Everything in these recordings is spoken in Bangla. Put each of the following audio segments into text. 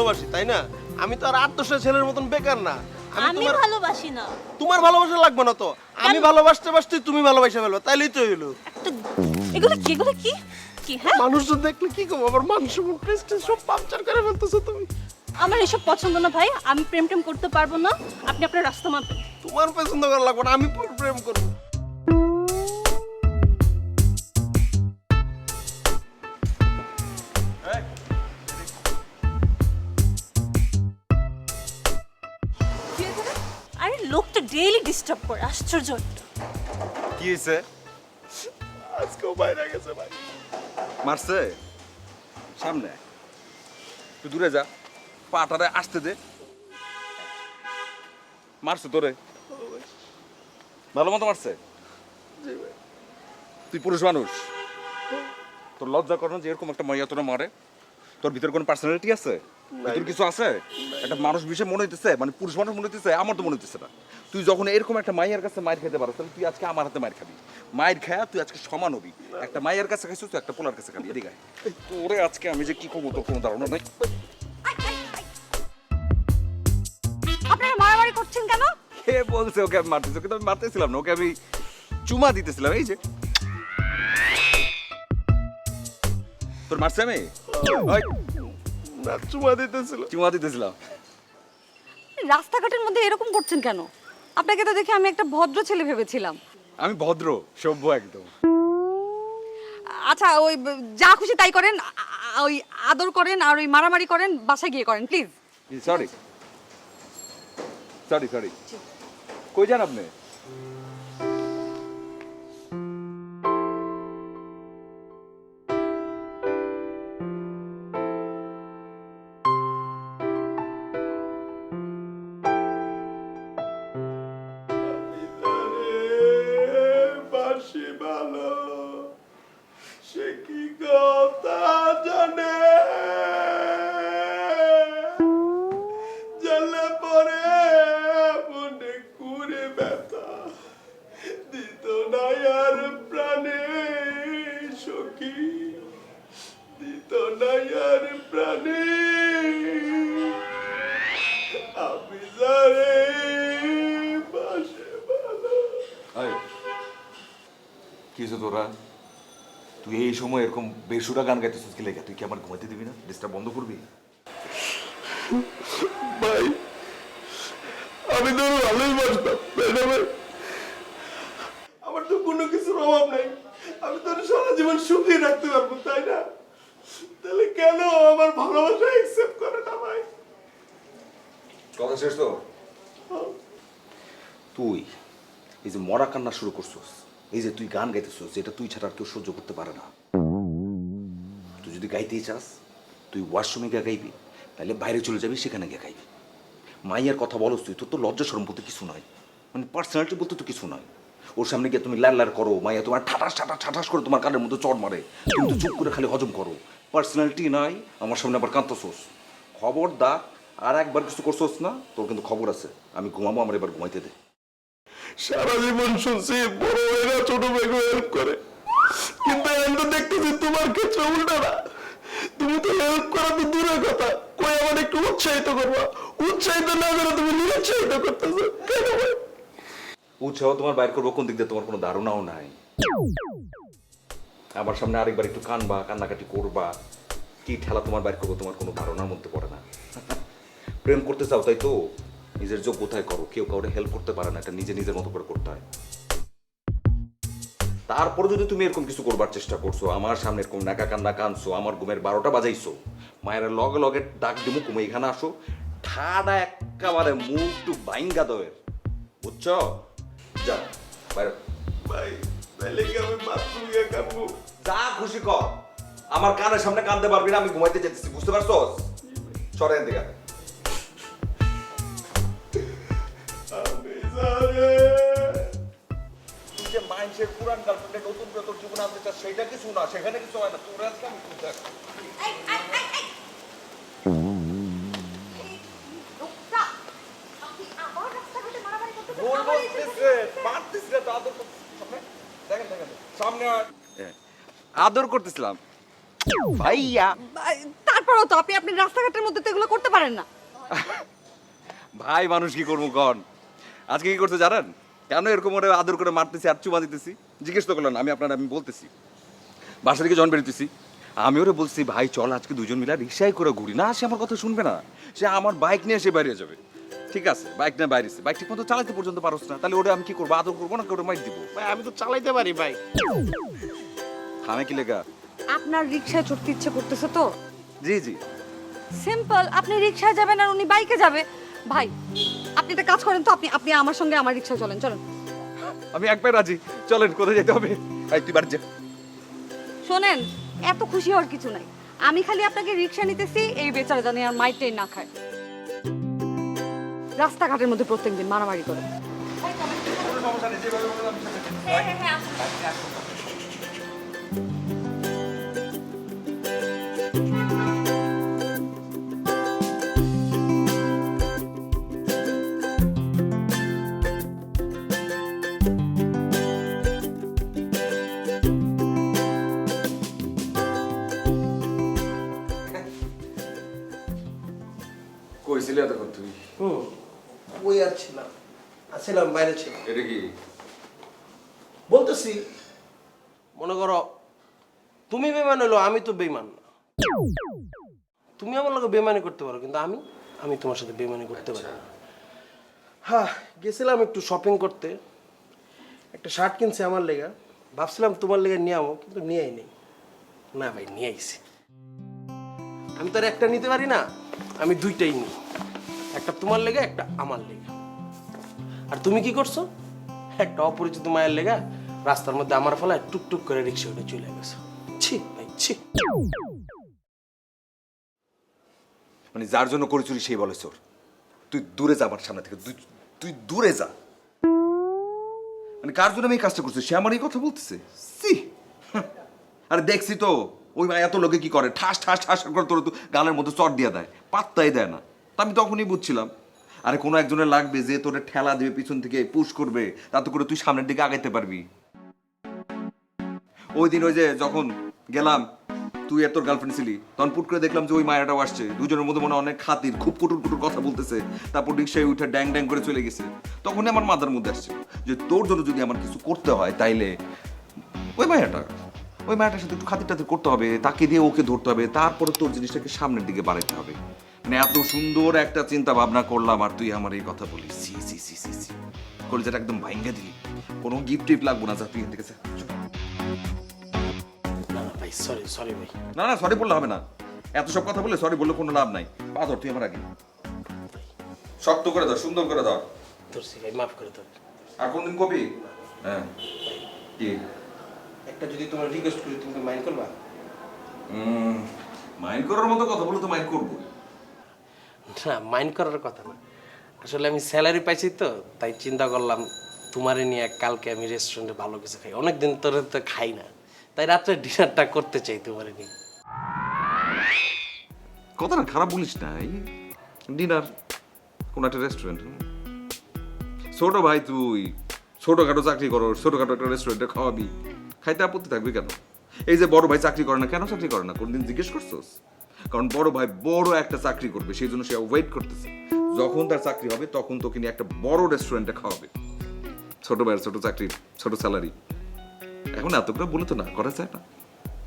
ভালোবাসি তাই না? আমি তো আর 8-10টা ছেলের মতন বেকার না। আমি ভালোবাসি না। তোমার ভালোবাসা লাগবে না তো। আমি ভালোবাসতে বাসতে তুমি ভালোবাসা ফেলবে, তাইলেই তো হইলো। এগুলো কি কি হ্যাঁ? মানুষজন দেখলে কি করবো? আমার মান সম্মান প্রেস্টিজ সব পাংচার করে ফেলতেছো তুমি। আমার এসব পছন্দ না ভাই, আমি প্রেম করতে পারবো না। আপনি আপনার রাস্তা মাপেন। তোমার পছন্দ করা লাগবে না, আমি প্রেম করবো। আরে লোকটা ডেইলি ডিস্টার্ব করে, আশ্চর্য। কি হয়েছে? আজকেও বাইরে গেছে ভাই। মারছে? সামনে তুই দূরে যা, পাটারে আসতে দে। মারছে তোরে? ভালো মতো মারছে? তুই পুরুষ মানুষ, তোর লজ্জা করে না যে এরকম একটা মাইয়া তোরা মারে? তোর ভিতরে কোনো পার্সোনালিটি আছে? ভিতরে কিছু আছে? একটা মানুষ বিষয় মনে হইতেছে, মানে পুরুষ মানুষ মনে হইতেছে? আমার তো মনে হইতেছে না। তুই যখন এরকম একটা মাইয়ার কাছে মাইর খেতে পারো, তাহলে তুই আজকে আমার হাতে মাইর খাবি। মাইর খায়া তুই আজকে সমান হবি। একটা মাইয়ার কাছে খাইছিস, তুই একটা পোলার কাছে খাবি। এদিকে আয়। তোরে আজকে আমি যে কি করবো তোর কোনো ধারণা নাই। আপনারা মারামারি করছেন কেন? কে বলছে ওকে আমি মারতেছি? ওকে তো আমি মারতেছিলাম না, ওকে আমি চুমা দিতেছিলাম। এই যে তোর মারছে আমি? ওই না, চুমা দিতেছিল। চুমা দিতেছিলাম। রাস্তাঘাটের মধ্যে এরকম করছেন কেন? আপনাকে তো দেখে আমি একটা ভদ্র ছেলে ভেবেছিলাম। আমি ভদ্র সভ্য একদম। আচ্ছা ওই যা খুশি তাই করেন, ওই আদর করেন আর ওই মারামারি করেন বাসায় গিয়ে করেন প্লিজ। Sorry sorry sorry. কই যান আপনি? বাসি ভালো, সে কি কথা জানে, জানলে পরে মনে করে ব্যথা দিত না আর প্রাণে, সখী দিত না আর প্রাণে, আমি জানে বাসে ভালো। কি হয়েছে তোরা? তুই এই সময় এরকম বেসুরা গান গাইতেছিস কি লেগে? তুই কি আমার ঘুমাইতে দিবি না? ডিস্টার্ব বন্ধ করবি? ভাই আমি তো ভালোই বাসতাম ম্যাডামে, আমার তো কোনো কিছুর অভাব নাই, আমি তো সারা জীবন সুখী রাখতে পারবো তাই না? তাহলে কেন আমার ভালোবাসা অ্যাকসেপ্ট করে না ভাই? কথা শেষ তো? তুই এই যে মরা কান্না শুরু করছিস, এই যে তুই গান গাইতেছিস, যেটা তুই ছাড়া আর কেউ সহ্য করতে পারে না। তুই যদি গাইতেই চাস, তুই ওয়াশরুমে গিয়ে গাইবি, তাহলে বাইরে চলে যাবি, সেখানে গিয়ে গাইবি। মাইয়ার কথা বলস তুই, তোর তো লজ্জা শরম বলতে কিছু নয়, মানে পার্সোনালিটি বলতে তো কিছু নয়। ওর সামনে গিয়ে তুমি লার করো, মাইয়া তোমার ঠাটাস ঠাটাস ঠাটাস করে তোমার কানের মধ্যে চড় মারে, তুমি তো চুপ করে খালি হজম করো। পার্সোনালিটি নাই, আমার সামনে আবার কাঁদতেছোস। খবরদার আর একবার কিছু করছোস না, তোর কিন্তু খবর আছে। আমি ঘুমাবো, আমার এবার ঘুমাইতে দে। সারা জীবন শুনছি বড় ভাইরা ছোট ভাইকে হেল্প করে, কিন্তু এখন তো দেখতেছি তোমার ক্ষেত্রে উল্টা না। তুমি তো হেল্প করা তো দূরের কথা, কই আমার একটু উৎসাহিত করবা, উৎসাহিত না করে তুমি নিরুৎসাহিত করতেছো কেন ভাই? উৎসাহ তোমার বাইর করবো কোন দিক দিয়ে তোমার কোনো ধারণাও নাই। আমার সামনে আরেকবার একটু কানবা, কান্নাকাটি করবা, কি ঠেলা তোমার বাইর করবো তোমার কোনো ধারণার মধ্যে পড়ে না। প্রেম করতে চাও তাই তো নিজের যোগ্যতায় করো, কেউ কাউরে হেল্প করতে পারে না, এটা নিজের মতো করে করতে হয়। তারপরে যদি তুমি এরকম কিছু করবার চেষ্টা করছো, আমার সামনে এরকম নাকা কান্না কানছো, আমার ঘুমের 12টা বাজাইছো, মায়ের লগে লগে ডাক দিমু, তুমি এখানে আসো, ঠাডা একেবারে মুখ টু বাইঙ্গা দয়ের, বুঝছো? যা বাইরে। ভাই তাহলে কি আমি বাথরুম গিয়ে কাঁদবো? যা খুশি কর, আমার কানের সামনে কাঁদতে পারবি না, আমি ঘুমাইতে যেতেছি, বুঝতে পারছস? সরে এখান থেকে। আমি জানি তুই যে মাইন্ডসেট পুরান গার্লফ্রেন্ডে নতুন করে তোর জীবনে আনতে চাস, সেটা কিছু না, সেখানে কিছু হয় না। তোর আজকে আমি তুই দেখ রোল বলতেছে, মারতেছে তো, আদর করতেছে। সামনে দেখেন সামনে আদর করতেছিলাম ভাইয়া। তার তারপরেও তো আপনি রাস্তাঘাটের মধ্যে তো এগুলো করতে পারেন না। ভাই মানুষ কি করবো কন? আজকে কি করতে জানেন? কেন এরকম ওরে আদর করে মারতেছি আর চুমা দিতেছি? জিজ্ঞেস তো করলেন, আমি বলতেছি। বাসা থেকে যখন বেরোতেছি আমি ওরে বলছি, ভাই চল আজকে দুজন মিলে রিক্সায় করে ঘুরি। না, সে আমার কথা শুনবে না, সে আমার বাইক নিয়ে এসে বাইরে যাবে। ঠিক আছে, বাইক নিয়ে বাইরেছে, বাইক ঠিক মতো চালাতে পর্যন্ত পারছ না, তাহলে ওরে আমি কি করবো? আদর করবো না, ওরে মাইর দিব? ভাই আমি তো চালাইতে পারি ভাই। থামে কি লেগা? আপনার রিক্সায় চড়তে ইচ্ছে করতেছে তো? জি জি। সিম্পল, আপনি রিক্সায় যাবেন আর উনি বাইকে যাবে। ভাই আপনি একটা কাজ করেন তো, আপনি আমার সঙ্গে আমার রিক্সায় চলেন। আমি একবার রাজি, চলেন। কোথায় যেতে হবে? এই তুই বাড়ি যা। শোনেন, এত খুশি হওয়ার কিছু নাই। আমি খালি আপনাকে রিক্সা নিতেছি, এই বেচারা জানি আর মাইটেই না খায়। রাস্তাঘাটের মধ্যে প্রত্যেকদিন মারামারি করে। কইছিলি এতক্ষণ তুই? ওই আর ছিলাম, আসছিলাম বাইরে ছিলাম। এটা কি বলতেছি, মনে করো তুমি বেমান হলো, আমি তো বেমান না। তুমি আমার লোক বেমানি করতে পারো, কিন্তু আমি তোমার সাথে বেমানি করতে পারি না। হ্যাঁ, গেছিলাম একটু শপিং করতে, একটা শার্ট কিনছি আমার লেগা। ভাবছিলাম তোমার লেগে নিয়ে আমো, কিন্তু নিয়েই নেই। না ভাই, নিয়ে আইছি। আমি তো আর একটা নিতে পারি না, আমি দুইটাই নিই, একটা তোমার লেগে, একটা আমার লেগে। আর তুমি কি করছো? একটা অপরিচিত মায়ের লেগা রাস্তার মধ্যে আমার ফলায় টুকটুক করে রিক্সা উঠে চলে গেছো। ছি ভাই ছি। মানে যার জন্য করি চুরি সেই বলে চোর। তুই দূরে যা আমার সামনে থেকে, তুই দূরে যা। মানে কার জন্য আমি এই কাজটা করছি সে আমার এই কথা বলতেছে? সি, আরে দেখছি তো ওই এত লোকে কি করে, ঠাস ঠাস ঠাস করে তোর গালের মধ্যে চট দিয়ে দেয়, পাত্তাই দেয় না। তা আমি তখনই বুঝছিলাম আরে কোনো একজনের লাগবে যে তোরে ঠেলা দেবে, পিছন থেকে পুশ করবে, তাতে করে তুই সামনের দিকে আগাইতে পারবি। ওই দিন ওই যে যখন গেলাম তুই আর তোর গার্লফ্রেন্ড ছিলি, তখন পুট করে দেখলাম যে ওই মায়াটাও আসছে, দুজনের মধ্যে মনে অনেক খাতির, খুব কুটুর কুটুর কথা বলতেছে। তারপর রিক্সায় উঠে ড্যাং ড্যাং করে চলে গেছে। তখনই আমার মাথার মধ্যে আসছে যে তোর জন্য যদি আমার কিছু করতে হয় তাইলে ওই মায়াটার সাথে একটু খাতির টাতির করতে হবে, তাকে দিয়ে ওকে ধরতে হবে, তারপরে তোর জিনিসটাকে সামনের দিকে বাড়াইতে হবে। মানে এত সুন্দর একটা চিন্তা ভাবনা করলাম আর তুই আমার এই কথা বলিস? সি সি সি সি সি, কলেজাটা একদম ভাঙ্গা দিলি। কোনো গিফট টিফট লাগবো না, যা তুই এখান থেকে যা। না না ভাই, সরি সরি ভাই। না না, সরি বললে হবে না। এত সব কথা বলে সরি বললে কোনো লাভ নাই। পা ধর তুই আমার আগে, শক্ত করে ধর, সুন্দর করে ধর। ধরছি ভাই, মাফ করে দাও। আর কোনদিন কবি? হ্যাঁ কি একটা যদি তোমার রিকোয়েস্ট করি, তুমি মাইন্ড করবা? মাইন্ড করার মতো কথা বলে তো মাইন্ড করবো। না, মাইন্ড করার কথা না, আসলে আমি স্যালারি পাইছি তো, তাই চিন্তা করলাম তোমারে নিয়ে কালকে আমি রেস্টুরেন্টে ভালো কিছু খাই। অনেকদিন তোরে তো খাই না, তাই রাত্রে ডিনারটা করতে চাই তোমারে নিয়ে। কথাটা খারাপ বলিস না। ডিনার কোন একটা রেস্টুরেন্ট, ছোট ভাই তুই ছোটখাটো চাকরি করো, ছোটখাটো একটা রেস্টুরেন্টে খাওয়াবি, খাইতে আপত্তি থাকবে কেন? এই যে বড় ভাই চাকরি করে না, কেন চাকরি করে না কোনদিন জিজ্ঞেস করছোস? কারণ বড় ভাই বড় একটা চাকরি করবে, সেই জন্য সে ওয়েট করতেছে। যখন তার চাকরি হবে তখন তোকে নিয়ে একটা বড় রেস্টুরেন্টে খাওয়াবে। ছোট ভাইয়ের ছোট চাকরি, ছোট স্যালারি, এখন এত করে বলে তো না করা যায় না।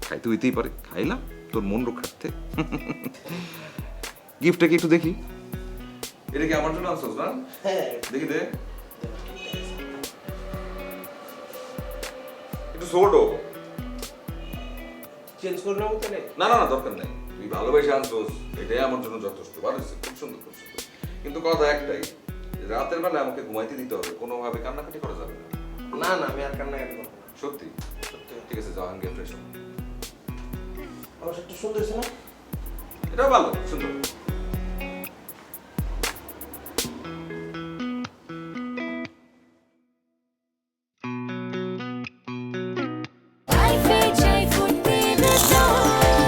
খাইতে হইতেই পারে, খাইলাম তোর মন রক্ষার্থে। গিফটটা কি একটু দেখি? এটা কি আমার জন্য আনছস না? হ্যাঁ, দেখি দে, একটু ছোট। চেঞ্জ করে নেবো তাহলে? না না না, দরকার নেই, তুই ভালোবেসে আনছস, এটাই আমার জন্য যথেষ্ট। ভালো হয়েছে, খুব সুন্দর খুব সুন্দর। কিন্তু কথা একটাই, রাতের বেলা আমাকে ঘুমাইতে দিতে হবে, কোনোভাবে কান্নাকাটি করা যাবে না। না না, আমি আর কান্নাকাটি করবো না। সত্যি? সত্যি। ঠিক আছে, যাও, আমি গিয়ে ফ্রেশ হব। আমার একটু সুন্দর হয়েছে না? এটাও ভালো, সুন্দর।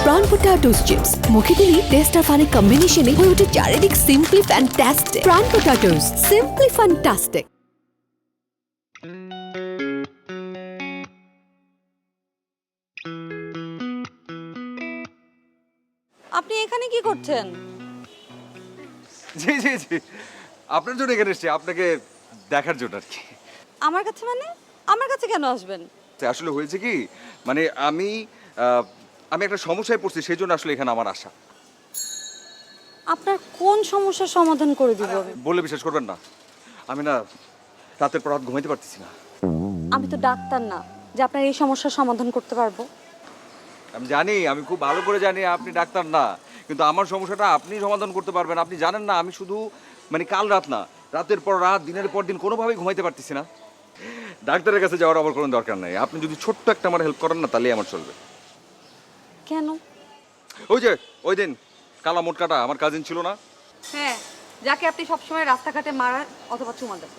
Prawn potatoes chips মুখে দিলেই টেস্ট আর ফানের কম্বিনেশনে হয়ে ওঠে চারিদিক সিম্পলি ফ্যান্টাস্টিক। প্রাণ পটাটোস, সিম্পলি ফ্যান্টাস্টিক। আপনি এখানে কি করছেন? জি জি জি, আপনার জন্য এখানে এসেছি, আপনাকে দেখার জন্য আর কি। আমার কাছে মানে? আমার কাছে কেন আসবেন? তো আসলে হয়েছে কি, মানে আমি একটা সমস্যায় পড়ছি, সেই জন্য আসলে এখানে আমার আশা। আপনার কোন সমস্যার সমাধান করে দিব আমি? বললে বিশ্বাস করবেন না, আমি না রাতের পর রাত ঘুমাইতে পারতেছি না। আমি তো ডাক্তার না যে আপনার এই সমস্যার সমাধান করতে পারবো। আমি জানি, আমি খুব ভালো করে জানি আপনি ডাক্তার না, কিন্তু আমার সমস্যাটা আপনি সমাধান করতে পারবেন। আপনি জানেন না, আমি শুধু মানে কাল রাত না, রাতের পর রাত, দিনের পর দিন কোনোভাবেই ঘুমাইতে পারতেছি না। ডাক্তারের কাছে যাওয়ার আবার কোনো দরকার নাই, আপনি যদি ছোট্ট একটা আমার হেল্প করেন না, তাহলেই আমার চলবে। কেন? ওই যে ওই দিন কালা মোটকাটা আমার কাজিন ছিল না? হ্যাঁ, যাকে আপনি সবসময় রাস্তাঘাটে মারা অথবা চুমা দেন।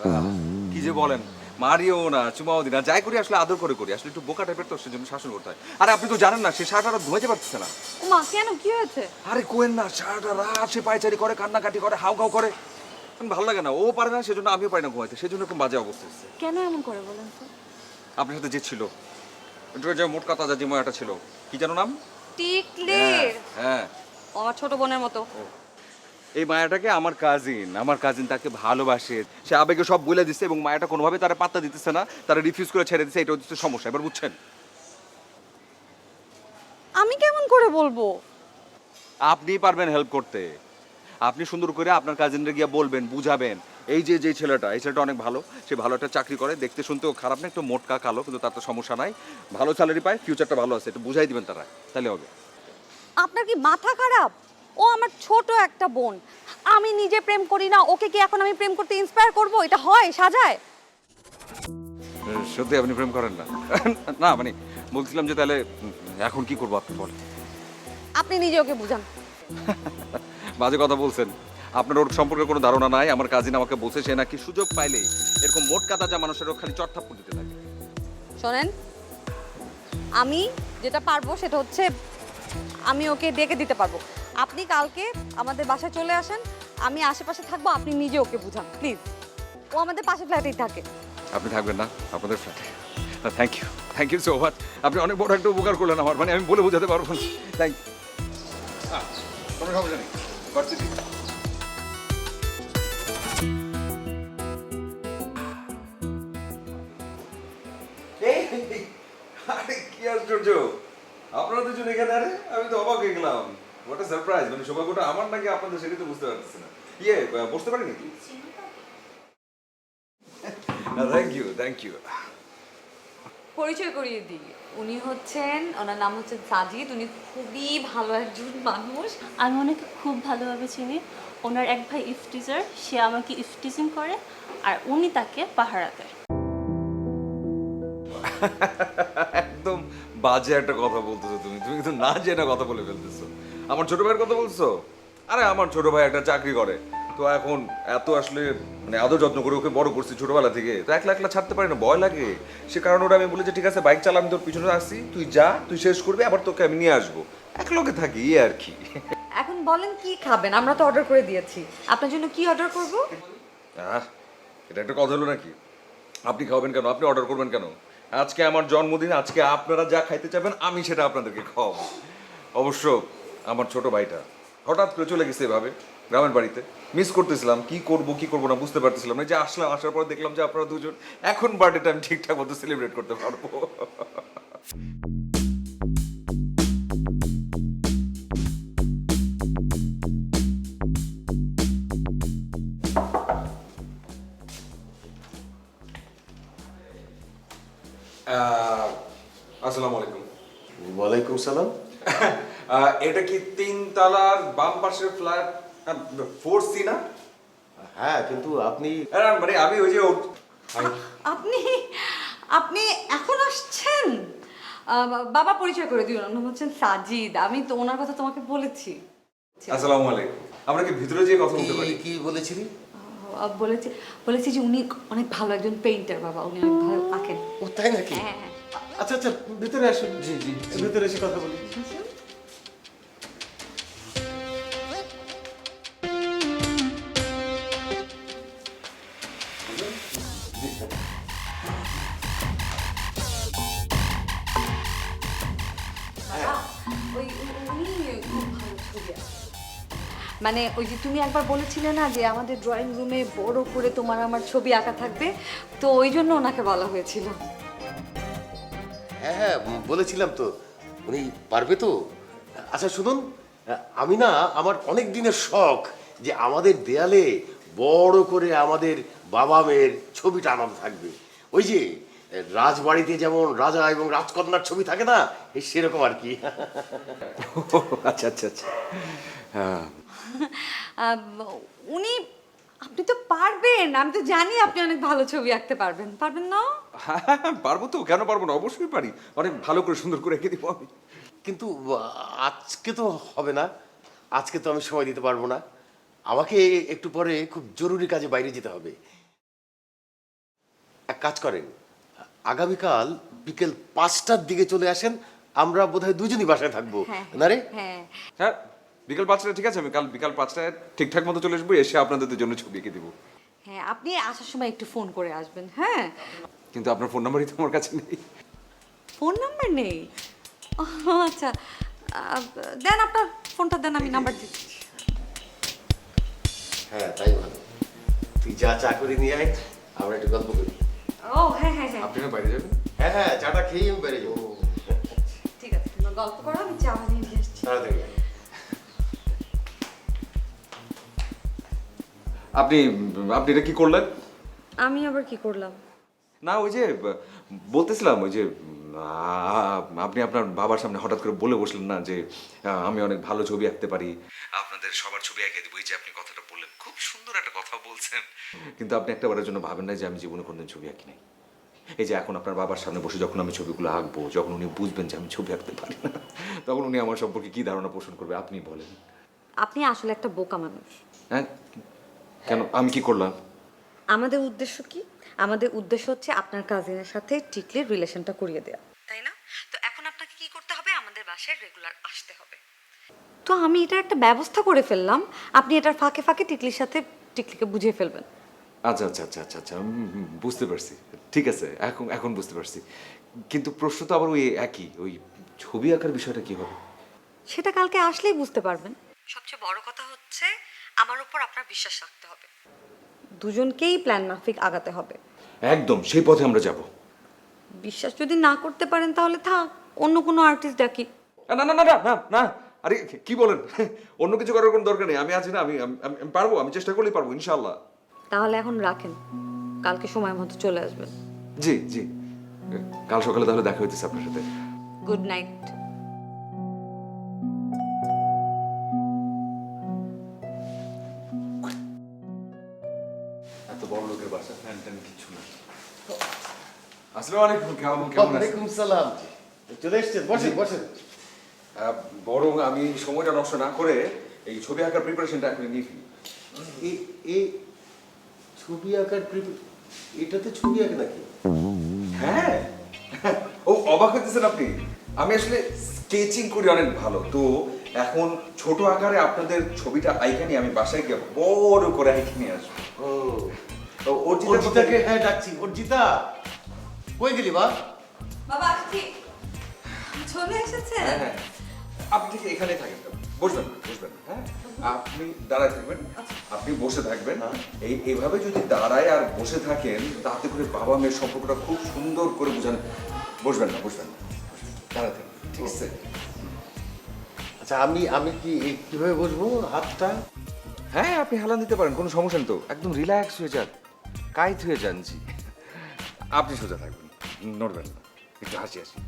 কি যে বলেন, মারিও না, চুমাও দিই না, যাই করি আসলে আদর করে করি, আসলে একটু বোকা টাইপের, তো সেজন্য শাসন করতে হয়। আরে আপনি তো জানেন না, সে সারাটা রাত ঘুমাইতে পারতেছে না। ওমা, কেন, কি হয়েছে? আরে কোয়েন না, সারাটা রাত সে পায়চারি করে, কান্নাকাটি করে, হাউ গাউ করে। ভালো লাগে না, ও পারে না, সেজন্য আমিও পারি না ঘুমাইতে, সেজন্য এরকম বাজে অবস্থা হচ্ছে। কেন এমন করে বলেন তো? আপনার সাথে যে ছিল, একটু যে মোটকা তাজা যে ময়াটা ছিল, কি জানো নাম? টিকলির। হ্যাঁ, আমার ছোট বোনের মতো। এই মায়াটাকে আমার কাজিন তাকে ভালোবাসে, সে আবেগে সব বলে দিচ্ছে, এবং মায়াটা কোনোভাবে তারা পাত্তা দিতেছে না, তারা রিফিউজ করে ছেড়ে দিচ্ছে। এটা হচ্ছে সমস্যা, এবার বুঝছেন? আমি কেমন করে বলবো? আপনি পারবেন হেল্প করতে। আপনি সুন্দর করে আপনার কাজিনরা গিয়ে বলবেন, বুঝাবেন, এই যে যে ছেলেটা, এই ছেলেটা অনেক ভালো, সে ভালো একটা চাকরি করে, দেখতে শুনতেও খারাপ না, একটু মোটকা কালো, কিন্তু তার তো সমস্যা নাই, ভালো স্যালারি পায়, ফিউচারটা ভালো আছে, একটু বুঝাই দিবেন তারা, তাহলে হবে। আপনার কি মাথা খারাপ? ও আমার ছোট একটা বোন, আমি নিজে প্রেম করি না, ওকে কি এখন আমি প্রেম করতে ইন্সপায়ার করব? এটা হয়, সাজায়? সত্যি আপনি প্রেম করেন না? না মানে বলছিলাম যে তাহলে এখন কি করবো আপনি বলেন। আপনি নিজে ওকে বুঝান। বাজে কথা বলছেন, আপনার ওর সম্পর্কে কোনো ধারণা নাই। আমার কাজিন আমাকে বলছে সে নাকি সুযোগ পাইলেই এরকম মোট কাতা যা মানুষেরও খালি চটথাপ্পড় দিতে থাকে। শোনেন, আমি যেটা পারবো সেটা হচ্ছে আমি ওকে ডেকে দিতে পারবো। আপনি কালকে আমাদের বাসায় চলে আসেন, আমি আশেপাশে থাকবো, আপনি নিজে ওকে বুঝান প্লিজ। ও আমাদের পাশে ফ্ল্যাটেই থাকে। আপনি থাকবেন না আপনাদের ফ্ল্যাটে? থ্যাংক ইউ সো মাচ, আপনি অনেক বড় একটা উপকার করলেন আমার, মানে আমি বলে বোঝাতে পারবো না। Thank you. কোনো সমস্যা নেই, ভার্সিটি। আরে কি আশ্চর্য, আপনারা দুজন এখানে! আরে আমি তো অবাক হয়ে গেলাম, হোয়াট আ সারপ্রাইজ। মানে সৌভাগ্যটা আমার নাকি আপনাদের, সেটাই তো বুঝতে পারতেছি না। বসতে পারি নাকি? Thank you. পরিচয় করিয়ে দিই, উনি হচ্ছেন, ওনার নাম হচ্ছে সাজিদ, উনি খুবই ভালো একজন মানুষ। আমি ওনাকে খুব ভালোভাবে চিনি। ওনার এক ভাই ইফটিজার, সে আমাকে ইফটিজিং করে আর উনি তাকে পাহারা দেয়। একদম বাজে একটা কথা বলতেছো তুমি কিন্তু না জেনে কথা বলে ফেলতেছো। আমার ছোট ভাইয়ের কথা বলছো? আরে আমার ছোট ভাই একটা চাকরি করে, তো এখন এত আসলে মানে আদর যত্ন করে ওকে বড় করছি ছোটবেলা থেকে, তো একলা একলা ছাড়তে পারি না, ভয় লাগে। সে কারণে ওরা আমি বলি যে ঠিক আছে বাইক চালা, আমি তোর পিছনে আসছি, তুই যা, তুই শেষ করবি, আবার তোকে আমি নিয়ে আসবো, একলগে থাকি আর কি। এখন বলেন কি খাবেন? আমরা তো অর্ডার করে দিয়েছি, আপনার জন্য কি অর্ডার করব? এটা একটা কথা হলো নাকি? আপনি খাওয়াবেন কেন? আপনি অর্ডার করবেন কেন? আজকে আমার জন্মদিন, আজকে আপনারা যা খাইতে চাবেন আমি সেটা আপনাদেরকে খাওয়াবো। অবশ্য আমার ছোট ভাইটা হঠাৎ করে চলে গেছে এভাবে গ্রামের বাড়িতে, মিস করতেছিলাম, কি করব না বুঝতে পারতেছিলাম না। যে আসলাম, আসার পর দেখলাম যে আপনারা দুজন, এখন বার্থডেটা আমি ঠিকঠাক মতো সেলিব্রেট করতে পারবো। আসসালামু আলাইকুম। ওয়ালাইকুম সালাম। এটা কি 3 তলার বাম পাশের ফ্ল্যাট 4C না? হ্যাঁ, কিন্তু আপনি মানে আমি ওই যে আপনি আপনি এখন আসছেন? বাবা পরিচয় করে দিও, নাম হচ্ছেন সাজিদ, আমি তো ওনার কথা তোমাকে বলেছি। আসসালামু আলাইকুম। আমরা কি ভিতরে যেয়ে কথা বলতে পারি? কি বলেছিলি? বলেছি যে উনি অনেক ভালো একজন পেইন্টার, বাবা উনি অনেক ভালো আঁকেন। ও তাই নাকি? হ্যাঁ হ্যাঁ। আচ্ছা আচ্ছা, ভিতরে আসুন। জি জি, ভিতরে এসে কথা বলি। বাবা, উনি খুব ভালো ছবি আঁকেন। মানে ওই যে তুমি একবার বলেছিলে না যে আমাদের ড্রয়িং রুমে বড় করে তোমার আমার ছবি আঁকা থাকবে, তো ওই জন্য ওনাকে বলা হয়েছিল। হ্যাঁ হ্যাঁ বলেছিলাম তো, উনি পারবে তো। আচ্ছা শুনুন, আমি না আমার অনেক দিনের শখ যে আমাদের দেয়ালে বড় করে আমাদের বাবা মেয়ের ছবি টানানো থাকবে। ওই যে রাজবাড়িতে যেমন রাজা এবং রাজকন্যার ছবি থাকে না, এই সেরকম আর কি। আচ্ছা আচ্ছা আচ্ছা হ্যাঁ আহ, উনি, আপনি তো পারবেন, আমি তো জানি আপনি অনেক ভালো ছবি আঁকতে পারবেন, পারবেন না? হ্যাঁ, পারবো তো, কেন পারবো না, অবশ্যই পারি, অনেক ভালো করে সুন্দর করে এঁকে দিব আমি। কিন্তু আজকে তো হবে না, আজকে তো আমি সময় দিতে পারবো না। আমাকে একটু পরে খুব জরুরি কাজে বাইরে যেতে হবে। এক কাজ করেন, আগামীকাল বিকেল 5টার দিকে চলে আসেন, আমরা বোধহয় দুজনই বাসায় থাকবো না রে? হ্যাঁ হ্যাঁ, বিকাল 5টায় ঠিক আছে, আমি কাল বিকাল 5টায় ঠিকঠাক মতো চলে আসবো, এসে আপনাদের জন্য ছবি এঁকে দিব। হ্যাঁ, আপনি আসার সময় একটু ফোন করে আসবেন। হ্যাঁ, কিন্তু আপনার ফোন নাম্বারই তো আমার কাছে নেই। ফোন নাম্বার নেই? ও আচ্ছা, দেন আপনার ফোনটা দেন, আমি নাম্বার দিচ্ছি। হ্যাঁ তাই ভালো, তুই যা চা করে নিয়ে আয়, আমরা একটু গল্প করি। ও হ্যাঁ হ্যাঁ হ্যাঁ, আপনি না বাইরে যাবেন? হ্যাঁ হ্যাঁ, চাটা খেয়েই আমি বেড়ে যাবো। ঠিক আছে, তোমরা গল্প করো, আমি চা বানিয়ে নিয়ে আসছি। তাড়াতাড়ি আয়। আপনি আপনি এটা কি করলেন? আমি আবার কি করলাম? না ওই যে বলতেছিলাম, ওই যে আপনি আপনার বাবার সামনে হঠাৎ করে বলে বসলেন না যে আমি অনেক ভালো ছবি আঁকতে পারি, আপনাদের সবার ছবি এঁকে দেবো, এই যে আপনি কথাটা বললেন, খুব সুন্দর একটা কথা বলছেন, কিন্তু আপনি একটা বারের জন্য ভাবেন না যে আমি জীবনে কোনদিন ছবি আঁকি নাই। এই যে এখন আপনার বাবার সামনে বসে যখন আমি ছবিগুলো আঁকবো, যখন উনি বুঝবেন যে আমি ছবি আঁকতে পারি না, তখন উনি আমার সম্পর্কে কি ধারণা পোষণ করবে আপনি বলেন। আপনি আসলে একটা বোকা মানুষ। হ্যাঁ, কেন, আমি কি করলাম? আমাদের উদ্দেশ্য কি? আমাদের উদ্দেশ্য হচ্ছে আপনার কাজিনের সাথে টিকলির রিলেশনটা করিয়ে দেওয়া, তাই না? তো এখন আপনাকে কি করতে হবে? আমাদের বাসায় রেগুলার আসতে হবে। তো আমি এটা একটা ব্যবস্থা করে ফেললাম, আপনি এটার ফাঁকে ফাঁকে টিকলির সাথে টিকলিকে বুঝিয়ে ফেলবেন। আচ্ছা আচ্ছা আচ্ছা আচ্ছা আচ্ছা বুঝতে পারছি, ঠিক আছে, এখন এখন বুঝতে পারছি, কিন্তু প্রশ্ন তো আবার ওই একই, ওই ছবি আঁকার বিষয়টা কি হবে? সেটা কালকে আসলেই বুঝতে পারবেন। সবচেয়ে বড় কথা হচ্ছে আমার উপর আপনার বিশ্বাস রাখতে হবে, দুজনকেই প্ল্যান মাফিক আগাতে হবে। একদম সেই পথে আমরা যাব। বিশ্বাস যদি না করতে পারেন তাহলে থাক, অন্য কোনো আর্টিস্ট ডাকি। না না না না না না, আরে কি বলেন, অন্য কিছু করার কোনো দরকার নেই, আমি আছি না, আমি আমি আমি পারবো, আমি চেষ্টা করলেই পারবো ইনশাআল্লাহ। তাহলে এখন রাখেন, কালকে সময় মতো চলে আসবেন। জি জি, কাল সকালে তাহলে দেখা হইতেছে আপনার সাথে। Good night. এত বড় লোকের বাসা, ফ্যান ট্যান কিছু না। আসসালামু আলাইকুম, কেমন আছেন? ওয়ালাইকুম সালাম, চলে এসছেন, বসেন বসেন। বরং আমি সময়টা নষ্ট না করে এই ছবি আঁকার প্রিপারেশনটা এখন নিয়ে ফেলি। এই ছবি আঁকার এটাতে ছবি আঁকে নাকি? হ্যাঁ, ও অবাক হতেছেন আপনি, আমি আসলে স্কেচিং করি অনেক ভালো, তো এখন ছোট আকারে আপনাদের ছবিটা আইকা নিয়ে আমি বাসায় গিয়ে বড় করে আইকা নিয়ে আসবো। ও তো অর্জিতাকে হ্যাঁ ডাকছি। অর্জিতা, কই গেলি বা? বাবা আসছি, চলে এসেছে। হ্যাঁ হ্যাঁ, আপনি ঠিক এখানে থাকেন, বসবেন না বসবেন না, হ্যাঁ আপনি দাঁড়ায় থাকবেন, আপনি বসে থাকবেন, এইভাবে যদি দাঁড়ায় আর বসে থাকেন তাতে করে বাবা মেয়ের সম্পর্কটা খুব সুন্দর করে বুঝান। বসবেন না বসবেন না, দাঁড়ায় থাকবেন, ঠিক আছে? আচ্ছা আমি আমি কি কিভাবে বসবো? হাতটা? হ্যাঁ, আপনি হালান দিতে পারেন, কোনো সমস্যা নেই তো, একদম রিল্যাক্স হয়ে যান, কাইত হয়ে যান। জি, আপনি সোজা থাকবেন, নড়বেন না, একটু হাসি হাসি।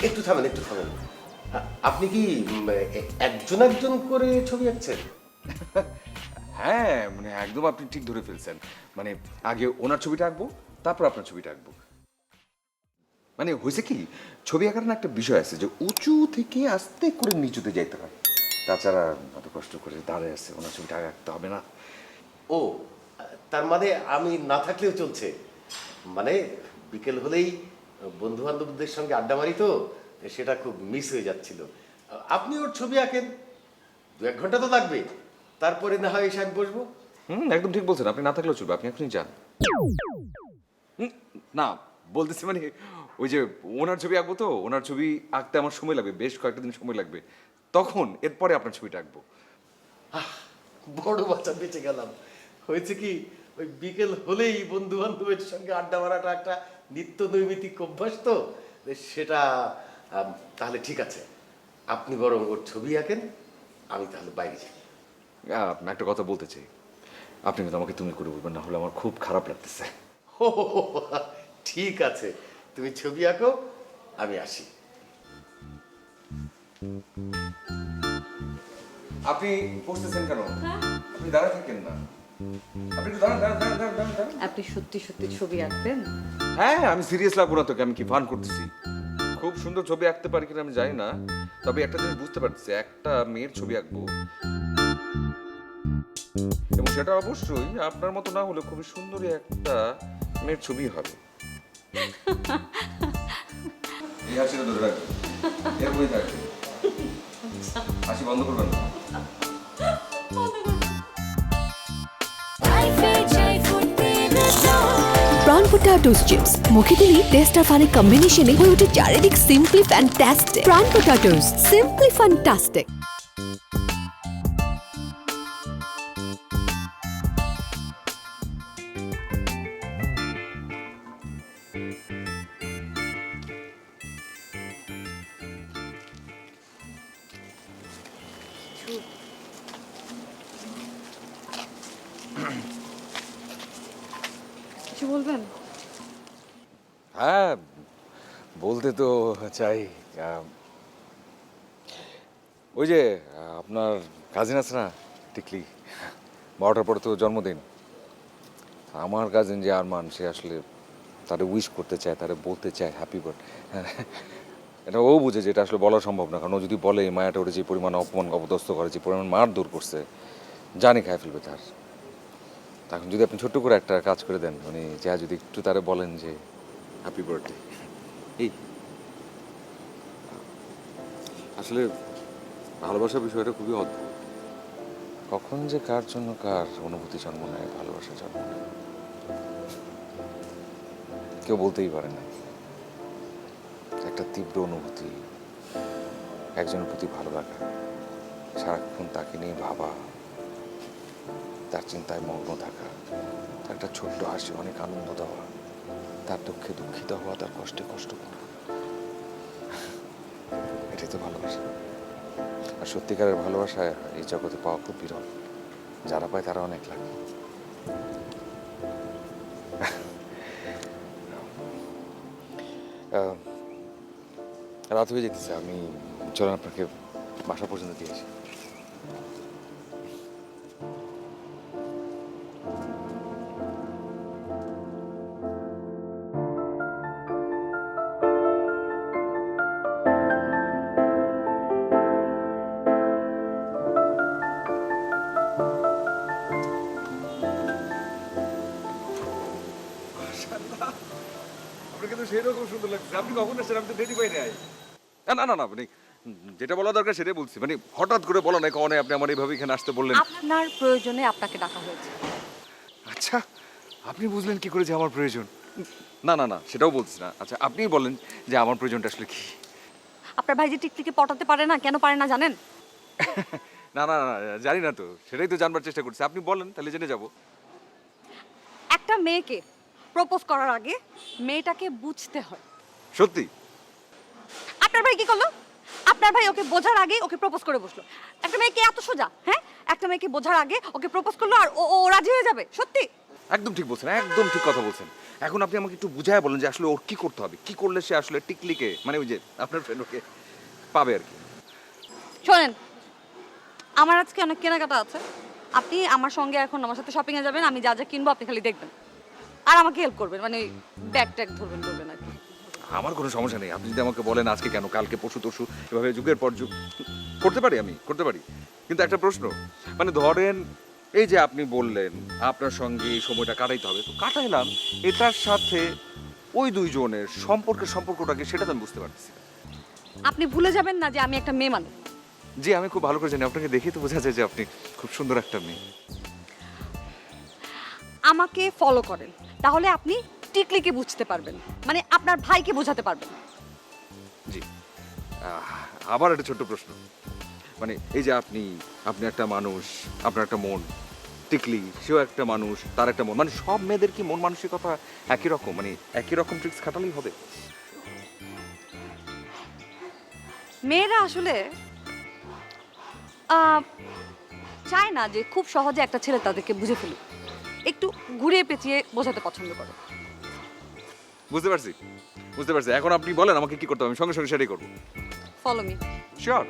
একটু থামেন, একটু থামেন। আপনি কি একজন একজন করে ছবি আঁকছেন? হ্যাঁ, মানে একদম আপনি ঠিক ধরে ফেলছেন, মানে আগে ওনার ছবিটা আঁকবো, তারপর আপনার ছবিটা আঁকবো। মানে হয়েছে কি, ছবি আঁকার না একটা বিষয় আছে যে উঁচু থেকে আস্তে করে নিচুতে যাইতে হয়, তাছাড়া এত কষ্ট করে দাঁড়ায় আছে, ওনার ছবিটা আগে আঁকতে হবে না। ও, তার মানে আমি না থাকলেও চলছে? মানে বিকেল হলেই বন্ধু বান্ধবদের সঙ্গে আড্ডা মারি, তো সেটা খুব মিস হয়ে যাচ্ছিল। আপনি ওর ছবি আঁকেন, 2-1 ঘন্টা তো লাগবে, তারপরে না হয় এসে আমি বসবো। একদম ঠিক বলছেন, আপনি না থাকলেও চলবে, আপনি এখনই যান। না বলতেছি মানে ওই যে ওনার ছবি আঁকবো, তো ওনার ছবি আঁকতে আমার সময় লাগবে, বেশ কয়েকটা দিন সময় লাগবে, তখন এরপরে আপনার ছবিটা আঁকবো। বড় বাচ্চা বেঁচে গেলাম। হয়েছে কি, ওই বিকেল হলেই বন্ধু বান্ধবের সঙ্গে আড্ডা মারাটা একটা নিত্য নৈমিত্তিক অভ্যাস, তো সেটা তাহলে ঠিক আছে, আপনি বরং ওর ছবি আঁকেন, আমি তাহলে বাইরে যাই। একটা কথা বলতে চাই, আপনি কিন্তু আমাকে তুমি করে বলবেন, না হলে আমার খুব খারাপ লাগতেছে। হো হো হো, ঠিক আছে, তুমি ছবি আঁকো, আমি আসি। আপনি বসতেছেন কেন? আপনি দাঁড়ায় থাকেন না, আপনি একটু দাঁড়ান দাঁড়ান দাঁড়ান দাঁড়ান দাঁড়ান। আপনি সত্যি সত্যি ছবি আঁকবেন? হ্যাঁ, আমি সিরিয়াস লাগবো না তোকে, আমি কি ফান করতেছি। খুব সুন্দর ছবি আঁকতে পারি কিনা আমি জানি না, তবে একটা জিনিস বুঝতে পারতেছি, একটা মেয়ের ছবি আঁকবো, এবং সেটা অবশ্যই আপনার মতো না হলে খুবই সুন্দরী একটা মেয়ের ছবি হবে। এই হাসিটা ধরে রাখবেন, এরকমই থাকবে, হাসি বন্ধ করবেন না। প্রাণ পটাটোস চিপস মুখে দিলেই টেস্ট আর ফানের কম্বিনেশনে হয়ে ওঠে চারিদিক সিম্পলি ফ্যান্টাস্টিক। প্রাণ পটাটোস, সিম্পলি ফ্যান্টাস্টিক। কিছু বলবেন? হ্যাঁ, বলতে তো চাই। ওই যে আপনার কাজিন আছে না, টিকলি, 12টার পরে তো জন্মদিন। আমার কাজিন যে আরমান, সে আসলে তারে উইশ করতে চায়, তারে বলতে চায় হ্যাপি বার্থডে। এটা ও বুঝে যে এটা আসলে বলা সম্ভব না, কারণ ও যদি বলে, এই মায়াটা ওটা যে পরিমাণ অপমান অপদস্থ করে, যে পরিমাণ মার দূর করছে, জানি খায় ফেলবে তার। তখন যদি আপনি ছোট্ট করে একটা কাজ করে দেন, মানে যা যদি একটু তারে বলেন যে হ্যাপি বার্থডে, এই আসলে ভালোবাসার বিষয়টা খুবই অদ্ভুত, কখন যে কার জন্য কার অনুভূতি জন্ম নেয়, ভালোবাসা জন্ম নেয়, কেউ বলতেই পারে না। একটা তীব্র অনুভূতি, একজনের প্রতি ভালো লাগা, সারাক্ষণ তাকে নিয়ে ভাবা, তার চিন্তায় মগ্ন থাকা, তার একটা ছোট্ট হাসি অনেক আনন্দ দেওয়া, তার দুঃখে দুঃখিত হওয়া, তার কষ্টে কষ্ট করা, এটাই তো ভালোবাসা। আর সত্যিকারের ভালোবাসা এই জগতে পাওয়া খুব বিরল, যারা পায় তারা অনেক লাগে। রাত হয়ে যেতেছে, আমি চলেন আপনাকে বাসা পর্যন্ত দিয়েছি। আপনাকে তো সেই রকম সুন্দর লাগছে, আপনি কখন এসেছেন? আমি তো দেরি পাই নাই। না না না না, মানে যেটা বলা দরকার সেটাই বলছি, মানে হঠাৎ করে বলা নাই, কখনো আপনি আমার এইভাবে এখানে আসতে বললেন। আপনার প্রয়োজনে আপনাকে ডাকা হয়েছে। আচ্ছা, আপনি বুঝলেন কি করে যে আমার প্রয়োজন? না না না, সেটাও বলছি না। আচ্ছা, আপনিই বলেন যে আমার প্রয়োজনটা আসলে কি? আপনার ভাই যে টিকটিকে পটাতে পারে না, কেন পারে না জানেন? না না না, জানি না তো, সেটাই তো জানবার চেষ্টা করছি। আপনি বলেন, তাহলে জেনে যাব। একটা মেয়েকে প্রপোজ করার আগে মেয়েটাকে বুঝতে হয়। সত্যি? আপনার ভাই কি করলো? আপনার ভাই ওকে বোঝার আগে ওকে প্রপোজ করে বসলো। একটা মেয়েকে এত সোজা, হ্যাঁ? একটা মেয়েকে বোঝার আগে ওকে প্রপোজ করলো আর ও রাজি হয়ে যাবে? সত্যি? একদম ঠিক বলছেন, একদম ঠিক কথা বলছেন। এখন আপনি আমাকে একটু বুঝায় বলেন যে আসলে ওর কি করতে হবে, কি করলে সে আসলে টিকলিকে, মানে ওই যে আপনার ফ্রেন্ড, ওকে পাবে আর কি। শোনেন, আমার আজকে অনেক কেনাকাটা আছে। আপনি আমার সঙ্গে এখন আমার সাথে শপিং এ যাবেন, আমি যা যা কিনবো আপনি খালি দেখবেন আর আমাকে হেল্প করবেন, মানে ব্যাগ ট্যাগ ধরবেন আর কি। আমার কোনো সমস্যা নেই, আপনি যদি আমাকে বলেন আজকে কেন, কালকে, পরশু তরশু, এভাবে যুগের পর যুগ করতে পারি, আমি করতে পারি। কিন্তু একটা প্রশ্ন, মানে ধরেন এই যে আপনি বললেন আপনার সঙ্গে এই সময়টা কাটাইতে হবে, তো কাটাইলাম, এটার সাথে ওই দুইজনের সম্পর্কটাকে সেটা তো আমি বুঝতে পারতেছি না। আপনি ভুলে যাবেন না যে আমি একটা মেয়ে মানুষ। জি আমি খুব ভালো করে জানি, আপনাকে দেখেই তো বোঝা যায় যে আপনি খুব সুন্দর একটা মেয়ে। আমাকে ফলো করেন, তাহলে আপনি টিকলিকে বুঝতে পারবেন, মানে আপনার ভাইকে বোঝাতে পারবেন। জি আবার একটা ছোট্ট প্রশ্ন, মানে এই যে আপনি আপনি একটা মানুষ, আপনার একটা মন, টিকলি সেও একটা মানুষ, তার একটা মন, মানে সব মেয়েদের কি মন মানসিকতা একই রকম, মানে একই রকম ট্রিক্স খাটালেই হবে? মেয়েরা আসলে চায় না যে খুব সহজে একটা ছেলে তাদেরকে বুঝে ফেলুক, একটু ঘুরিয়ে পেঁচিয়ে বোঝাতে পছন্দ করে। বুঝতে পারছি, বুঝতে পারছি। এখন আপনি বলেন আমাকে কি করতে হবে, আমি সঙ্গে সঙ্গে সেটাই করবো। Follow me. শিওর।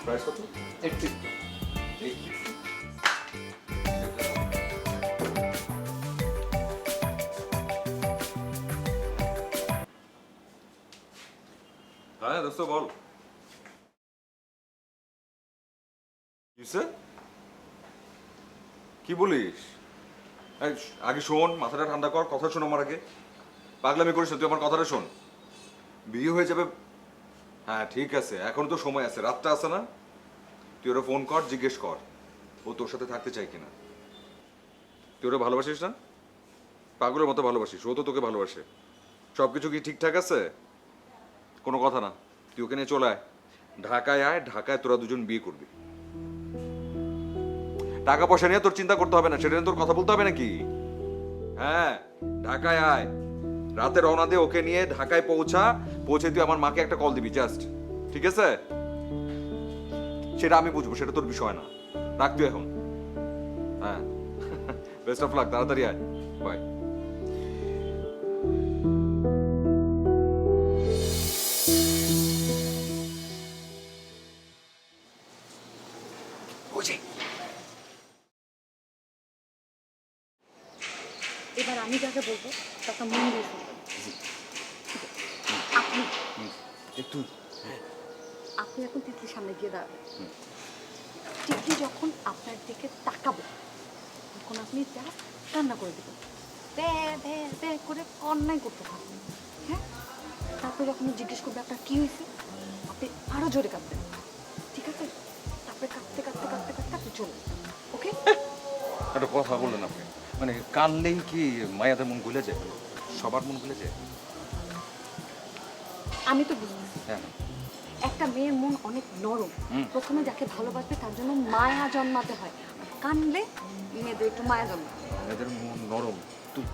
প্রাইস কত? 80। হ্যাঁ দোস্ত বল। কিসে? কি বলিস? এই, আগে শোন, মাথাটা ঠান্ডা কর, কথা শোন আমার আগে। পাগলামি করিস না, তুই আমার কথাটা শোন। বিয়ে হয়ে যাবে, হ্যাঁ ঠিক আছে, এখন তো সময় আছে, রাতটা আছে না? তুই ওরা ফোন কর, জিজ্ঞেস কর ও তোর সাথে থাকতে চাই কিনা। তুই ওরা ভালোবাসিস না? পাগলের মতো ভালোবাসিস, ও তো তোকে ভালোবাসে। সব কিছু কি ঠিকঠাক আছে? কোনো কথা না, তুই ওকে নিয়ে চলে আয়, ঢাকায় আয়, ঢাকায় তোরা দুজন বিয়ে করবি। টাকা পয়সা নিয়ে তোর চিন্তা করতে হবে না, সেটা নিয়ে তোর কথা বলতে হবে নাকি? হ্যাঁ ঢাকায় আয়, রাতে রওনা দে, ওকে নিয়ে ঢাকায় পৌঁছে তুই আমার মাকে একটা কল দিবি জাস্ট, ঠিক আছে? সেটা আমি বুঝবো, সেটা তোর বিষয় না। রাখ তুই এখন। হ্যাঁ বেস্ট অফ লাক, তাড়াতাড়ি আয়, বাই। এবার আমি যাকে বলবো তাকে মন দিয়ে শুনবেন। আপনি একটু আপনি এখন তিতলির সামনে গিয়ে দাঁড়াবেন। তিতলি যখন আপনার দিকে তাকাবো তখন আপনি জাস্ট কান্না করে দেবেন, ব্যা ব্যা ব্যা করে কান্নাই করতে থাকবেন। হ্যাঁ, তারপরে যখন জিজ্ঞেস করবে আপনার কি হয়েছে, আপনি আরো জোরে কাঁদবেন, ঠিক আছে? তারপরে কাঁদতে কাঁদতে কাঁদতে কাঁদতে আপনি চলবেন, ওকে? একটা কথা বললেন আপনি, মানে কানলেই কি মায়াদের মন ভুলে যায়? সবার মন ভুলে যায়? আমি তো বুঝতেছি হ্যাঁ একটা মেয়ের মন অনেক নরম, প্রথমে যাকে ভালোবাসবে তার জন্য মায়া জন্মাতে হয়, আর কানলে মেয়েদের একটু মায়া জন্মায়। মেয়েদের মন নরম,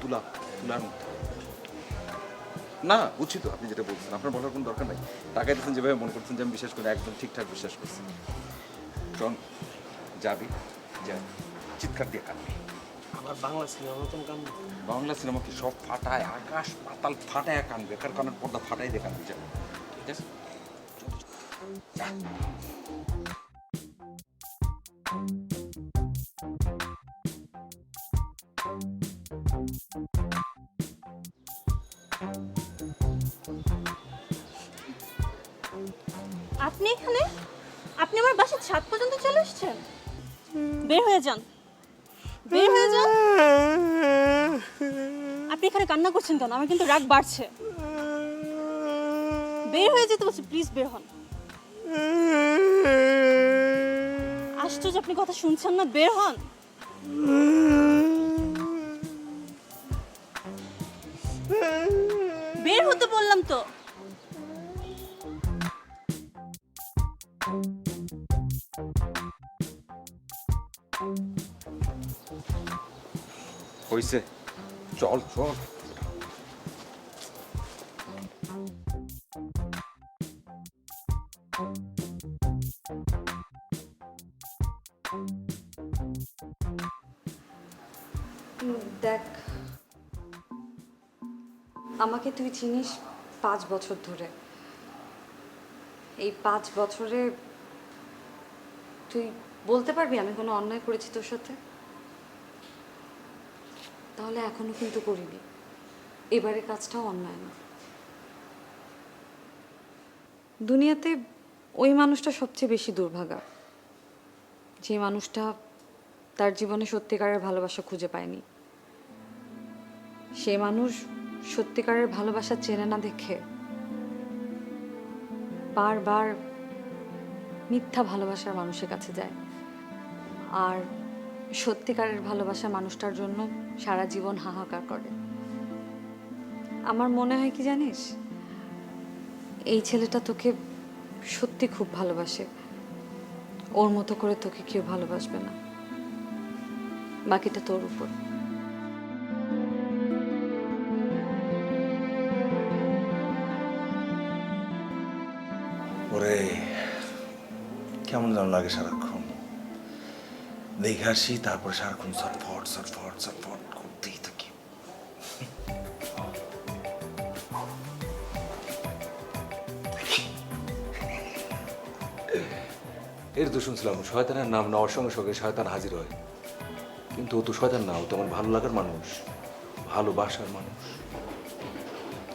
তুলার মতো। না বুঝছি তো আপনি যেটা বলছেন, আপনার বলার কোনো দরকার নাই। টাকা দিচ্ছেন যেভাবে মনে করছেন যে আমি বিশ্বাস করি, একদম ঠিকঠাক বিশ্বাস করছি। শোন, যাবি যা, চিৎকার দিয়ে কাঁদবি। আমার বাংলা সিনেমা মতন গান। বাংলা সিনেমা কি সব ফাটায়, আকাশ পাতাল ফাটায় কানবে, কার কানের পর্দা ফাটাই দিয়ে কানবি, যা, ঠিক আছে? যা। আপনি এখানে? আপনি আমার বাসার ছাদ পর্যন্ত চলে এসেছেন? বের হয়ে যান, বের হয়ে যান। আপনি এখানে কান্না করছেন কেন? আমার কিন্তু রাগ বাড়ছে। বের হয়ে যেতে বলছি, প্লিজ বের হন। আশ্চর্য, আপনি কথা শুনছেন না, বের হন। বের হতে বললাম তো। হইছে, চল চল। দেখ, আমাকে তুই চিনিস 5 বছর ধরে। এই 5 বছরে তুই বলতে পারবি আমি কোনো অন্যায় করেছি তোর সাথে? তাহলে এখনো কিন্তু করিনি, এবারে কাজটাও অন্যায় না। দুনিয়াতে ওই মানুষটা সবচেয়ে বেশি দুর্ভাগা, যে মানুষটা তার জীবনে সত্যিকারের ভালোবাসা খুঁজে পায়নি। সে মানুষ সত্যিকারের ভালোবাসা চেনে না দেখে বারবার মিথ্যা ভালোবাসার মানুষের কাছে যায়, আর সত্যিকারের ভালোবাসা মানুষটার জন্য সারা জীবন হাহাকার করে। আমার মনে হয় কি জানিস, এই ছেলেটা তোকে সত্যি খুব ভালোবাসে, ওর মতো করে তোকে কেউ ভালোবাসবে না, বাকিটা তোর উপর। ওরে কেমন যেন লাগে সারাক্ষণ দেখে আসি, তারপর সারাক্ষণ সটফট সটফট সটফট করতেই থাকি। এর তো শুনছিলাম শয়তানের নাম নেওয়ার সঙ্গে সঙ্গে শয়তান হাজির হয়, কিন্তু ও তো শয়তান না, ও তো আমার ভালো লাগার মানুষ, ভালোবাসার মানুষ।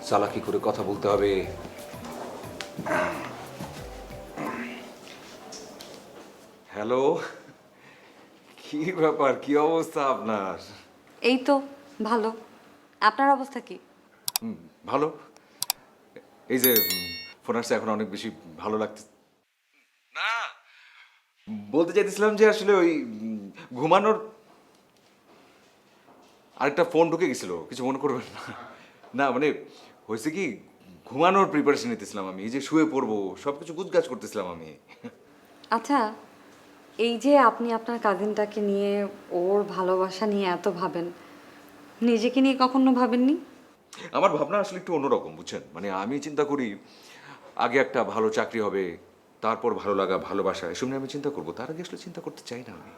চালাকি করে কথা বলতে হবে। হ্যালো, কি ব্যাপার, কি অবস্থা আপনার? এই তো ভালো, আপনার অবস্থা কি? ভালো। এই যে ফোন আসছে এখন অনেক বেশি ভালো লাগছে। না, বলতে চাইতেছিলাম যে আসলে ওই ঘুমানোর আরেকটা ফোন ঢুকে গেছিল, কিছু মনে করবেন না। না মানে হয়েছে কি, ঘুমানোর প্রিপারেশন নিতেছিলাম আমি, এই যে শুয়ে পড়বো সব কিছু গুছগাছ করতেছিলাম আমি। আচ্ছা, এই যে আপনি আপনার কাজিনটাকে নিয়ে ওর ভালোবাসা নিয়ে এত ভাবেন, নিজেকে নিয়ে কখনো ভাবেননি? আমার ভাবনা আসলে একটু অন্যরকম, বুঝছেন? মানে আমি চিন্তা করি আগে একটা ভালো চাকরি হবে, তারপর ভালো লাগা ভালোবাসা এসব নিয়ে আমি চিন্তা করবো, তার আগে আসলে চিন্তা করতে চাই না আমি।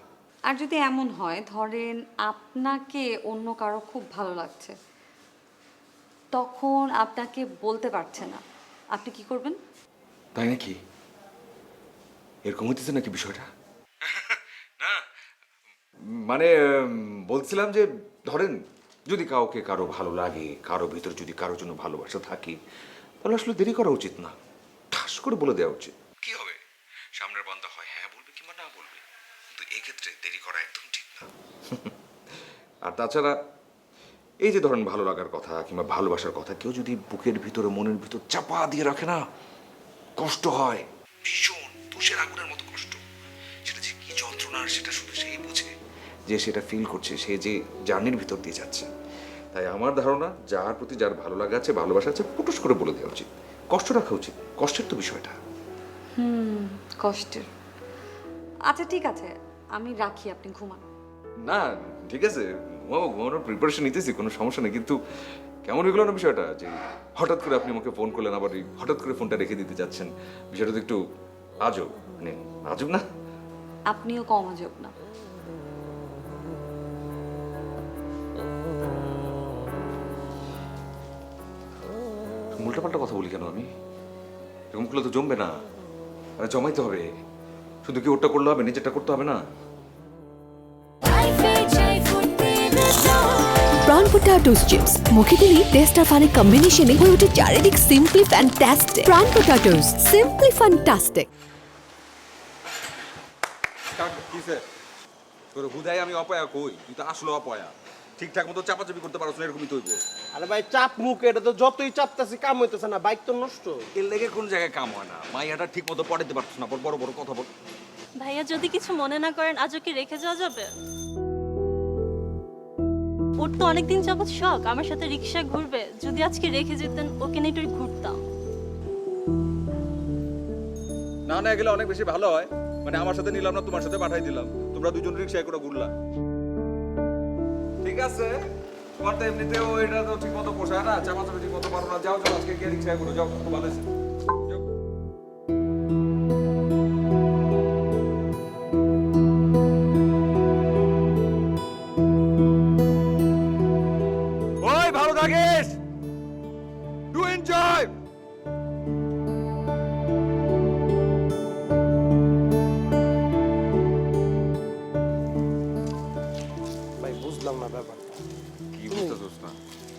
আর যদি এমন হয়, ধরেন আপনাকে অন্য কারো খুব ভালো লাগছে, তখন আপনাকে বলতে পারছে না, আপনি কি করবেন? তাই নাকি? এরকম হইতেছে নাকি বিষয়টা? না মানে বলছিলাম যে ধরেন যদি কাউকে কারো ভালো লাগে, কারো ভিতর যদি কারোর জন্য ভালোবাসা থাকে, তাহলে আসলে দেরি করা উচিত না, ঠাস করে বলে দেওয়া উচিত। কি হবে, সামনের বান্দা হয় হ্যাঁ বলবে কিংবা না বলবে, কিন্তু এই ক্ষেত্রে দেরি করা একদম ঠিক না। আর তাছাড়া এই যে ধরেন ভালো লাগার কথা কিংবা ভালোবাসার কথা কেউ যদি বুকের ভিতরে মনের ভিতর চাপা দিয়ে রাখে না, কষ্ট হয়, ভীষণ তুষের আগুনের মতো কষ্ট। সেটা যে কি যন্ত্রণার সেটা শুধু সেই বোঝে, যে সেটা ফিল করছে, সে যে জার্নির ভিতর দিয়ে যাচ্ছে। তাই আমার ধারণা যার প্রতি যার ভালো লাগা আছে, ভালোবাসা আছে, পুটুস করে বলে দেওয়া উচিত, কষ্ট রাখা উচিত। কষ্টের তো বিষয়টা। কষ্টের। আচ্ছা ঠিক আছে, আমি রাখি, আপনি ঘুমান। না ঠিক আছে, ঘুমানোর প্রিপারেশন নিতেছি, কোনো সমস্যা নেই, কিন্তু কেমন হয়ে গেল না বিষয়টা, যে হঠাৎ করে আপনি আমাকে ফোন করলেন, আবার হঠাৎ করে ফোনটা রেখে দিতে যাচ্ছেন, বিষয়টা তো একটু আজব, মানে আজব না? আপনিও কম আজব না। উল্টাপাল্টা কথা বলি কেন আমি? এরকম করলে তো জমবে না, আরে জমাইতে হবে। শুধু কি ওটা করলে হবে, নিজেরটা করতে হবে না? প্রন পটাটোস চিপস মুখে দিলেই টেস্ট আর ফানের কম্বিনেশনে হয়ে ওঠে চারিদিক simply fantastic. Prawn potatoes, simply fantastic. কিসে তোর হুদাই আমি অপয়া কই, তুই তো আসলে অপয়া, ঠিকঠাক মতো চাপাচাপি করতে পারছ না, এরকমই তৈব। আরে ভাই চাপ মুখে, এটা তো যতই চাপতাছি কাম হইতেছে না, বাইক তো নষ্ট। এর লেগে কোন জায়গায় কাম হয় না, মাইয়াটা ঠিক মতো পড়াইতে পারছ না, বড় বড় কথা বল। ভাইয়া যদি কিছু মনে না করেন, আজও কি রেখে যাওয়া যাবে? ওর তো অনেকদিন যাবত শখ আমার সাথে রিক্সায় ঘুরবে, যদি আজকে রেখে যেতেন ওকে নিয়ে একটু ঘুরতাম। না না গেলে অনেক বেশি ভালো হয়, মানে আমার সাথে নিলাম না, তোমার সাথে পাঠাই দিলাম, তোমরা দুজন রিক্সায় করে ঘুরলা। ঠিক আছে, তোমার তো এমনিতেও এটা তো ঠিক মতো পোষায় না, চাপাচাপি ঠিক মতো পারো না, যাও যাও আজকে গিয়ে রিক্সায় করে যাও, খুব ভালো আছে। যাও। ওই ভালো থাকিস, ডু এনজয়।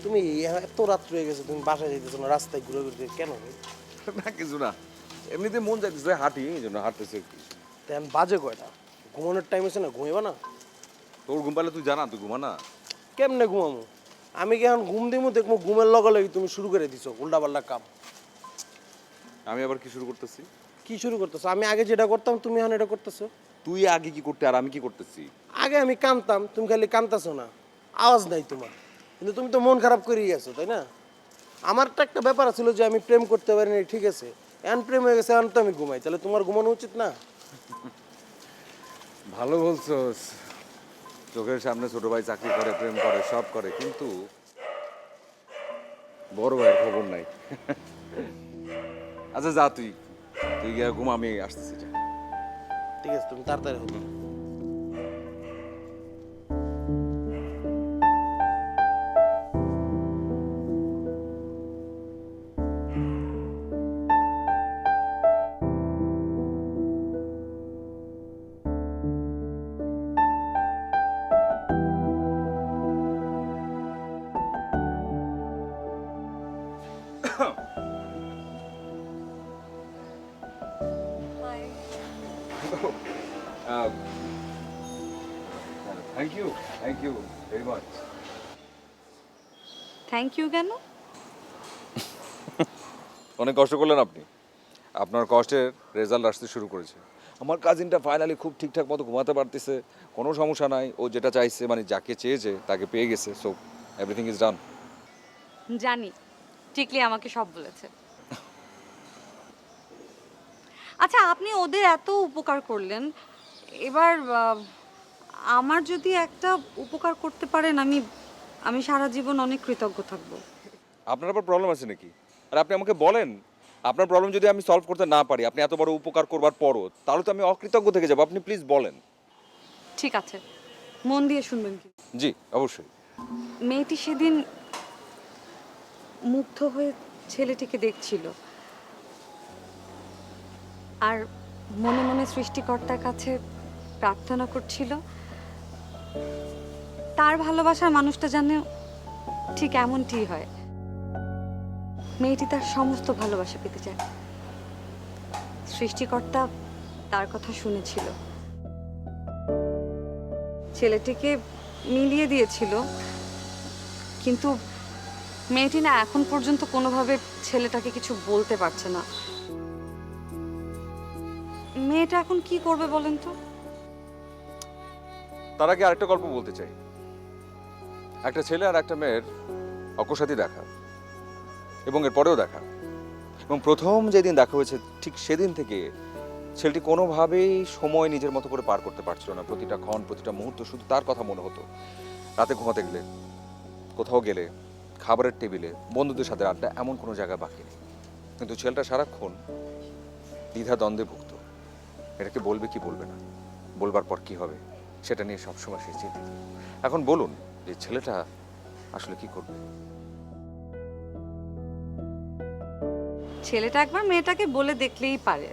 তুমি এত রাত্র হয়ে গেছে, তুমি বাসায় যেতেছো না, রাস্তায় ঘুরে ঘুরতে কেন ভাই? না কিছু না, এমনিতে মন চাইতেছে হাঁটি, এই জন্য হাঁটতেছে একটু। তেন বাজে কয়টা? ঘুমানোর টাইম আছে না, ঘুমাইবা না? তোর ঘুম পালে তুই জানা, তুই ঘুমা না। কেমনে ঘুমামো? আমি কি এখন ঘুম দিমু, দেখবো ঘুমের লগে লগে তুমি শুরু করে দিছো উল্টাপাল্টা কাম। আমি আবার কি শুরু করতেছি? কি শুরু করতেছো? আমি আগে যেটা করতাম তুমি এখন এটা করতেছো। তুই আগে কি করতে আর আমি কি করতেছি? আগে আমি কানতাম, তুমি খালি কানতাছো না, আওয়াজ নাই তোমার, কিন্তু তুমি তো মন খারাপ করেই গেছো, তাই না? আমার তো একটা ব্যাপার ছিল যে আমি প্রেম করতে পারিনি, ঠিক আছে, এখন প্রেম হয়ে গেছে, এখন তো আমি ঘুমাই, তাহলে তোমার ঘুমানো উচিত না? ভালো বলছোস, চোখের সামনে ছোট ভাই চাকরি করে, প্রেম করে, সব করে, কিন্তু বড় ভাইয়ের খবর নাই। আচ্ছা যা, তুই তুই গিয়ে ঘুম, আমি আসতেছি। যা। ঠিক আছে, তুমি তাড়াতাড়ি হতো। Thank you very much. Thank you কেন? অনেক কষ্ট করলেন আপনি, আপনার কষ্টের রেজাল্ট আসতে শুরু করেছে। আমার কাজিনটা ফাইনালি খুব ঠিকঠাক মতো ঘুমাতে পারতেছে, কোনো সমস্যা নাই, ও যেটা চাইছে মানে যাকে চেয়েছে তাকে পেয়ে গেছে, সো এভরিথিং ইজ ডান। জানি, টিকলি আমাকে সব বলেছে। আচ্ছা, আপনি ওদের এত উপকার করলেন, এবার আমার যদি একটা উপকার করতে পারেন, আমি সারা জীবন অনেক কৃতজ্ঞ থাকবো। আপনার আবার প্রবলেম আছে নাকি? আর আপনি আমাকে বলেন, আপনার প্রবলেম যদি আমি সলভ করতে না পারি, আপনি এত বড় উপকার করবার পরও, তাহলে তো আমি অকৃতজ্ঞ থেকে যাবো। আপনি প্লিজ বলেন। ঠিক আছে, মন দিয়ে শুনবেন কি? জি অবশ্যই। মেয়েটি সেদিন মুগ্ধ হয়ে ছেলেটিকে দেখছিল, আর মনে মনে সৃষ্টিকর্তার কাছে প্রার্থনা করছিল তার ভালোবাসার মানুষটা যেন ঠিক এমনটিই হয়। মেয়েটি তার সমস্ত ভালোবাসা পেতে চায়। সৃষ্টিকর্তা তার কথা শুনেছিল, ছেলেটিকে মিলিয়ে দিয়েছিল, কিন্তু মেয়েটি না এখন পর্যন্ত কোনোভাবে ছেলেটাকে কিছু বলতে পারছে না। মেয়েটা এখন কি করবে বলেন তো? তার আগে আরেকটা গল্প বলতে চাই। একটা ছেলে আর একটা মেয়ের অকস্মাতই দেখা, এবং এরপরেও দেখা, এবং প্রথম যেদিন দেখা হয়েছে ঠিক সেদিন থেকে ছেলেটি কোনোভাবেই সময় নিজের মতো করে পার করতে পারছিল না। প্রতিটা ক্ষণ, প্রতিটা মুহূর্ত শুধু তার কথা মনে হতো। রাতে ঘুমাতে গেলে, কোথাও গেলে, খাবারের টেবিলে, বন্ধুদের সাথে আড্ডা, এমন কোনো জায়গা বাকি নেই। কিন্তু ছেলেটা সারাক্ষণ দ্বিধা দ্বন্দ্বে ভুগত। এটাকে বলবে কি বলবে না, বলবার পর কি হবে, সেটা নিয়ে সবসময় সে চিন্তিত। এখন বলুন যে ছেলেটা আসলে কি করবে? ছেলেটা একবার মেয়েটাকে বলে দেখলেই পারে।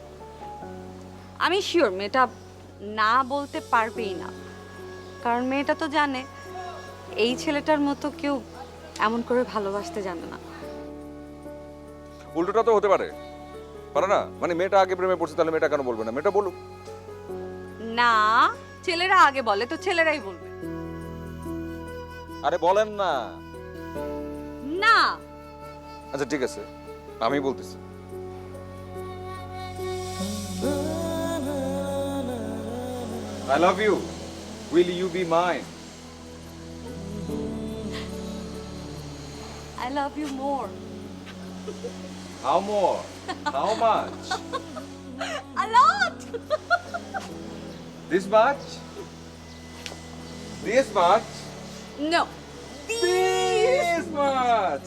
আমি শিওর মেয়েটা না বলতে পারবেই না, কারণ মেয়েটা তো জানে এই ছেলেটার মতো কেউ এমন করে ভালোবাসতে জানে না। উল্টোটা তো হতে পারে, পারে না? মানে মেয়েটা আগে প্রেমে পড়ছে, তাহলে মেয়েটা কেন বলবে না? মেয়েটা বলুক না, ছেলেরা আগে বলে তো ছেলেরাই বলবে। আরে বলেন না। না, আচ্ছা ঠিক আছে, আমি বলতেছি। I love you. Will you be mine? I love you more. How more? How much? A lot. This much? This much? No. This much?